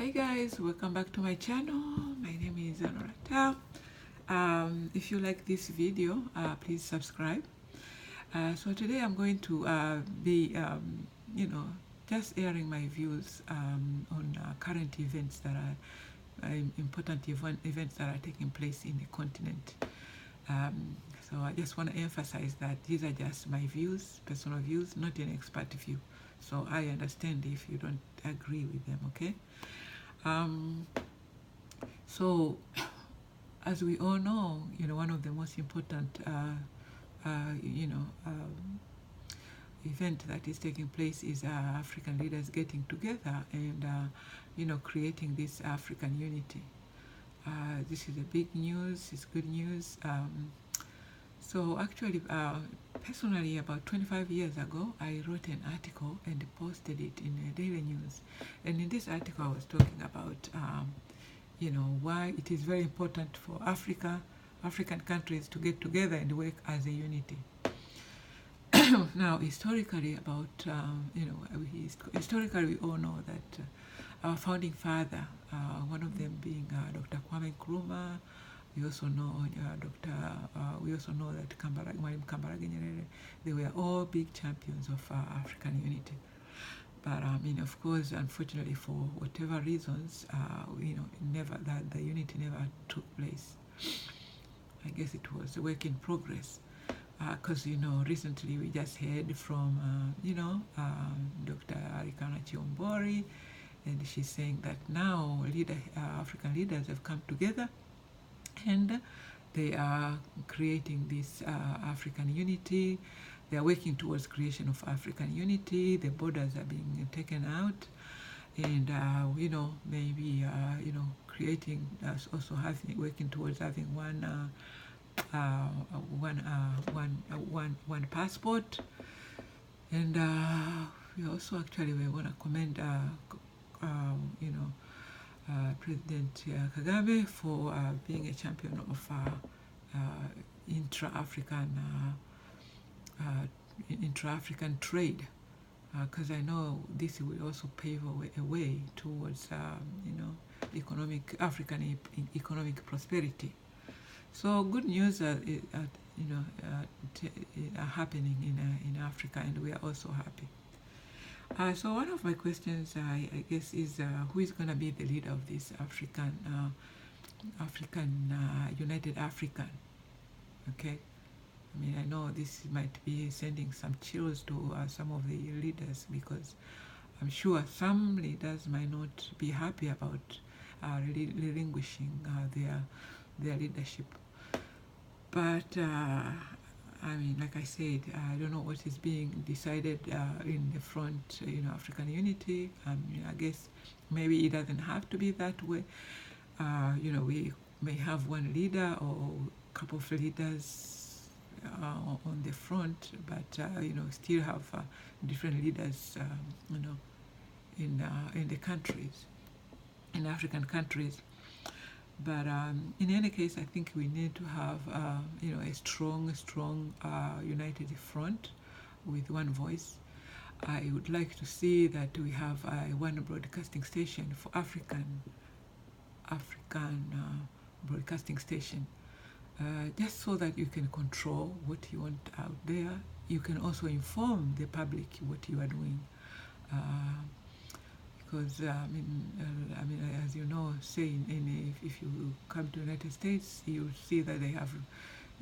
Hi guys, welcome back to my channel. My name is Honoratha. If you like this video, please subscribe. So today I'm going to be, just airing my views on current events that are important events that are taking place in the continent. So I just want to emphasize that these are just my views, personal views, not an expert view. So I understand if you don't agree with them, okay? So, as we all know, one of the most important, event that is taking place is African leaders getting together and, creating this African unity. This is a big news. It's good news. So actually, personally, about 25 years ago, I wrote an article and posted it in Daily News. And in this article, I was talking about, why it is very important for African countries to get together and work as a unity. Now, historically, historically, we all know that our founding father, one of them being Dr. Kwame Nkrumah. We also know we also know that Mwalimu Kambarage Nyerere. They were all big champions of African unity. But of course, unfortunately, for whatever reasons, the unity never took place. I guess it was a work in progress. Because recently we just heard from Dr. Arikana Chiombori, and she's saying that now African leaders have come together and they are creating this African unity. They are working towards creation of African unity. The borders are being taken out, and maybe creating also working towards having one passport. And we also actually want to commend President Kagame for being a champion of intra-African trade, because I know this will also pave a way towards African economic prosperity. So good news are happening in Africa, and we are also happy. So one of my questions, I guess, is who is going to be the leader of this United African? Okay, I mean, I know this might be sending some chills to some of the leaders, because I'm sure some leaders might not be happy about relinquishing their leadership. But I mean, like I said, I don't know what is being decided in the front, African unity. I guess maybe it doesn't have to be that way. We may have one leader or a couple of leaders on the front, but still have different leaders, in the countries, in African countries. But in any case, I think we need to have a strong united front with one voice. I would like to see that we have one broadcasting station for African broadcasting station, just so that you can control what you want out there. You can also inform the public what you are doing. Because as you know, say if you come to the United States, you see that they have,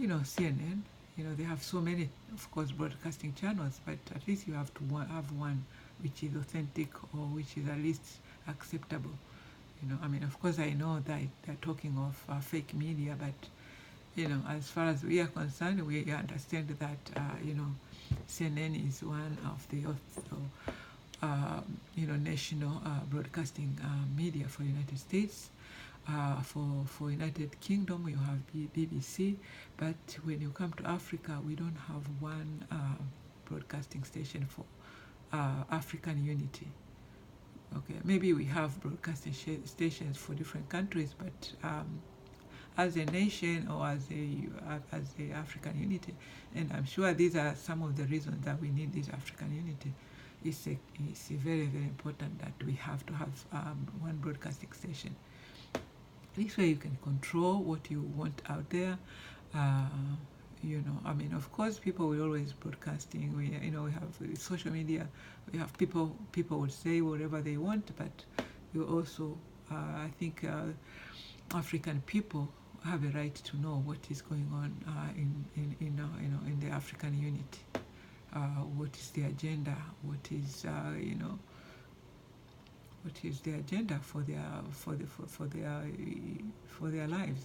CNN. They have so many, of course, broadcasting channels, but at least you have to have one which is authentic or which is at least acceptable. Of course, I know that they're talking of fake media, but as far as we are concerned, we understand that CNN is one of the national broadcasting media for United States. For United Kingdom, you have BBC, but when you come to Africa, we don't have one broadcasting station for African unity. Okay, maybe we have broadcasting stations for different countries, but as a nation or as the African unity, and I'm sure these are some of the reasons that we need this African unity. it's very, very important that we have to have one broadcasting station. This way you can control what you want out there. Uh, I mean, of course, people will always broadcasting. We have social media. We have people will say whatever they want, but you also, I think, African people have a right to know what is going on in the African unity. What is the agenda? What is the agenda for their lives?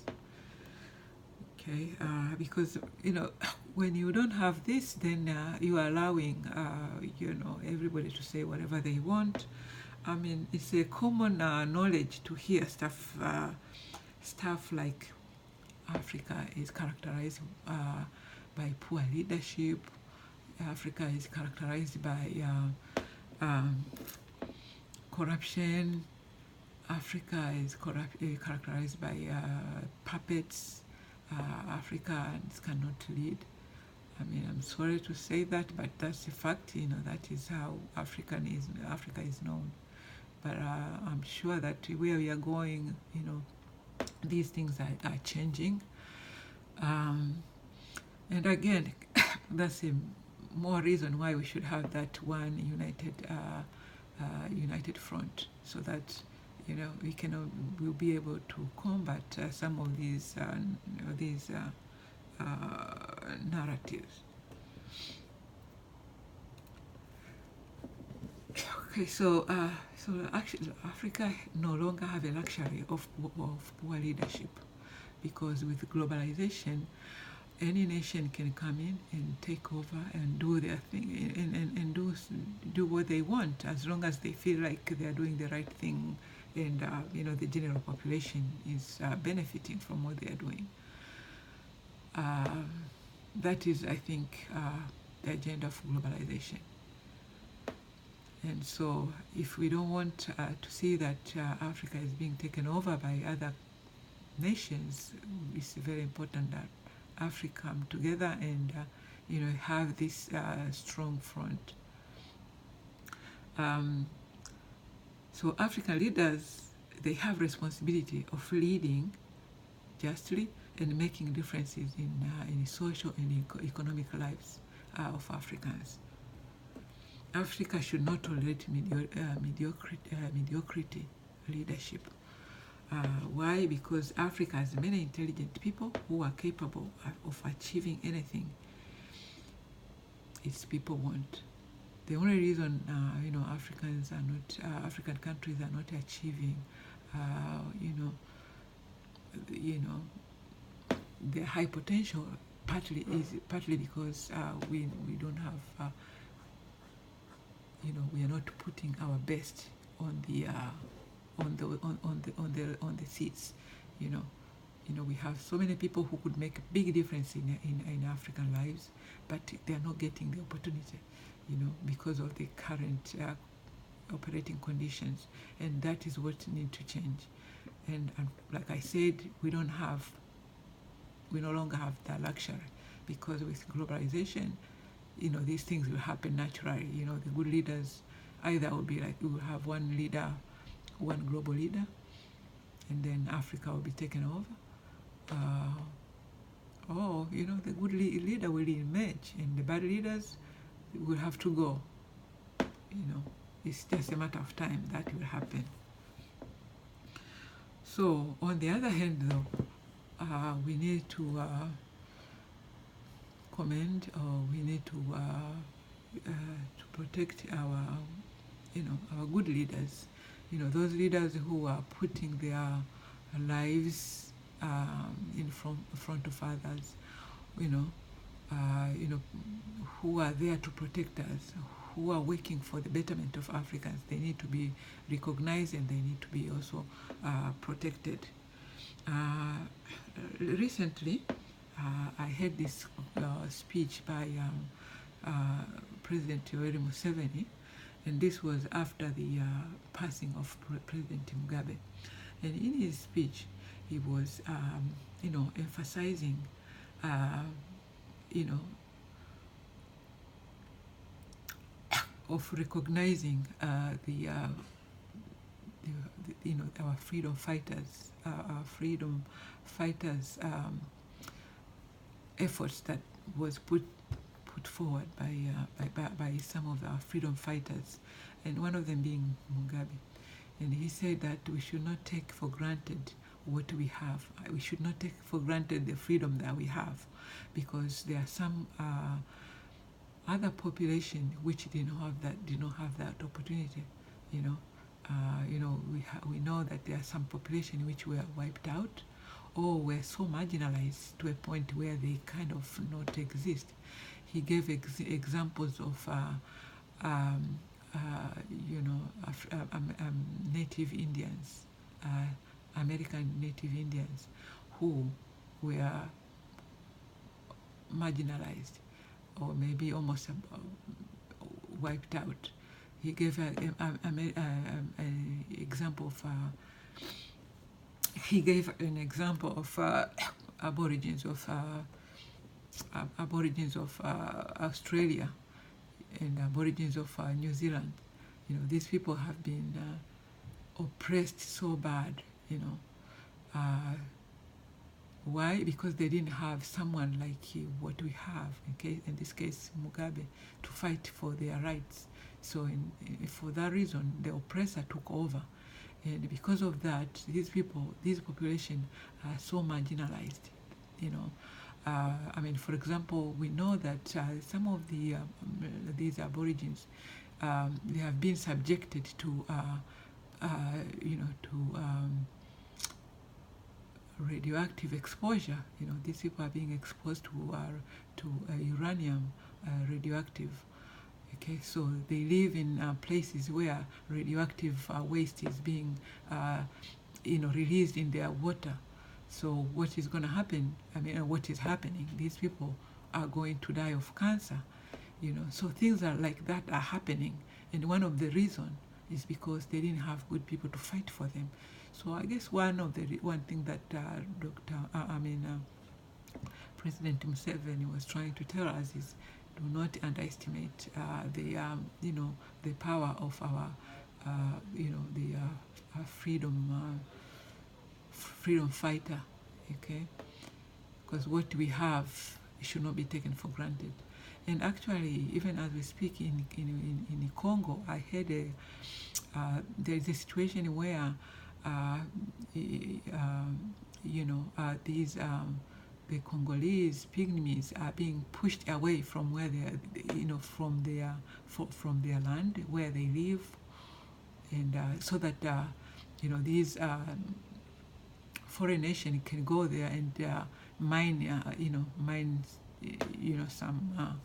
Okay, because when you don't have this, then you are allowing everybody to say whatever they want. I mean, it's a common knowledge to hear stuff like Africa is characterized by poor leadership. Africa is characterized by corruption. Africa is characterized by puppets. Africans cannot lead. I mean, I'm sorry to say that, but that's a fact. That is how Africa is known. But I'm sure that where we are going, these things are changing. And again, that's a more reason why we should have that one united front, so that we'll be able to combat some of these narratives. Okay, so actually, Africa no longer have a luxury of poor leadership, because with globalization, any nation can come in and take over and do their thing and do what they want, as long as they feel like they are doing the right thing, and the general population is benefiting from what they are doing. That is, I think, the agenda of globalization. And so, if we don't want to see that Africa is being taken over by other nations, it's very important that Africa come together and have this strong front. So African leaders, they have responsibility of leading justly and making differences in social and economic lives of Africans. Africa should not tolerate mediocrity leadership. Why? Because Africa has many intelligent people who are capable of achieving anything its people want. The only reason African countries are not achieving their high potential, partly because we don't have we are not putting our best on the seats. We have so many people who could make a big difference in African lives, but they are not getting the opportunity, because of the current operating conditions, and that is what needs to change. And like I said, we no longer have that luxury, because with globalization, these things will happen naturally. The good leaders either will be like, we will have one leader, one global leader, and then Africa will be taken over. Or the good leader will emerge, and the bad leaders will have to go. It's just a matter of time that will happen. So on the other hand, though, we need to commend, or we need to protect our good leaders. Those leaders who are putting their lives in front of others. Who are there to protect us, who are working for the betterment of Africans. They need to be recognized, and they need to be also protected. Recently, I heard this speech by President Yoweri Museveni, and this was after the passing of President Mugabe. And in his speech, he was, emphasizing, of recognizing our freedom fighters, efforts that was put forward by some of our freedom fighters, and one of them being Mugabe. And he said that we should not take for granted what we have. We should not take for granted the freedom that we have, because there are some other population which did not have that opportunity. We know that there are some population which were wiped out or were so marginalized to a point where they kind of not exist. He gave examples of Native Indians, American Native Indians, who were marginalized or maybe almost wiped out. He gave an example of Aborigines of Australia and Aborigines of New Zealand. These people have been oppressed so bad. Why? Because they didn't have someone like what we have, in this case Mugabe, to fight for their rights. So for that reason, the oppressor took over. And because of that, this population are so marginalized. For example, we know that some of these Aborigines, they have been subjected to radioactive exposure. These people are being exposed to uranium, radioactive. Okay, so they live in places where radioactive waste is being, released in their water. So what is going to happen? What is happening? These people are going to die of cancer. So things are like that are happening, and one of the reasons is because they didn't have good people to fight for them. So I guess one thing that President Museveni was trying to tell us is, do not underestimate the power of our freedom fighter, okay? Because what we have should not be taken for granted. And actually, even as we speak in Congo, I heard there is a situation where the Congolese pygmies are being pushed away from where from their land where they live, and so that these foreign nations can go there and mine some.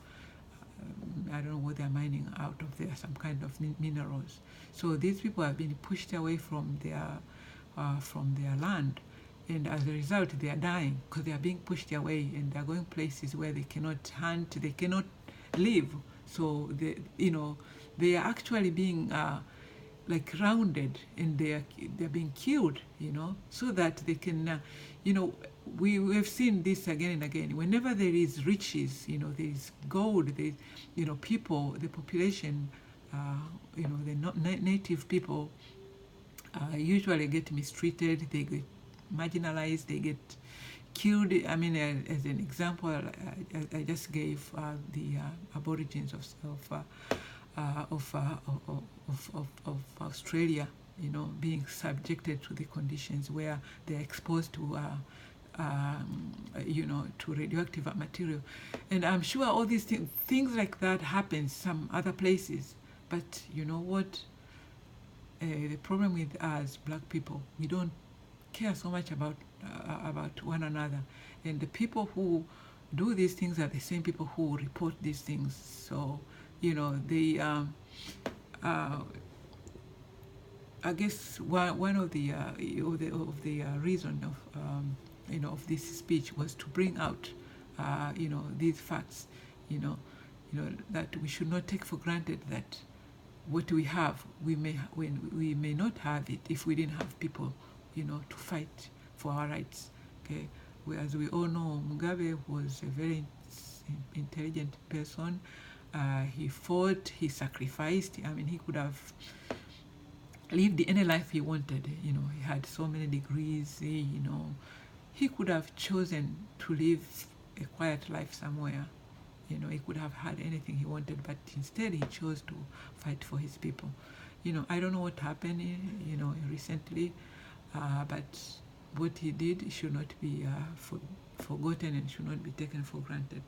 I don't know what they're mining out of there, some kind of minerals. So these people have been pushed away from their land, and as a result, they are dying because they are being pushed away, and they are going places where they cannot hunt, they cannot live. So they are actually being rounded, and they're being killed, so that they can, we've seen this again and again. Whenever there is riches, there is gold, there is, people, the population, the native people usually get mistreated, they get marginalized, they get killed. As an example, I just gave the Aborigines of Australia, being subjected to the conditions where they're exposed to to radioactive material. And I'm sure all these things like that happen some other places. But you know what? The problem with us black people, we don't care so much about one another. And the people who do these things are the same people who report these things. So, they I guess one of the reason of this speech was to bring out these facts, that we should not take for granted that what we have, we may not have it if we didn't have people, to fight for our rights. Okay, whereas we all know Mugabe was a very intelligent person, He fought, he sacrificed. I mean, he could have lived any life he wanted. You know, he had so many degrees. You know, he could have chosen to live a quiet life somewhere. You know, he could have had anything he wanted, but instead he chose to fight for his people. You know, I don't know what happened, you know, recently, but what he did should not be forgotten and should not be taken for granted.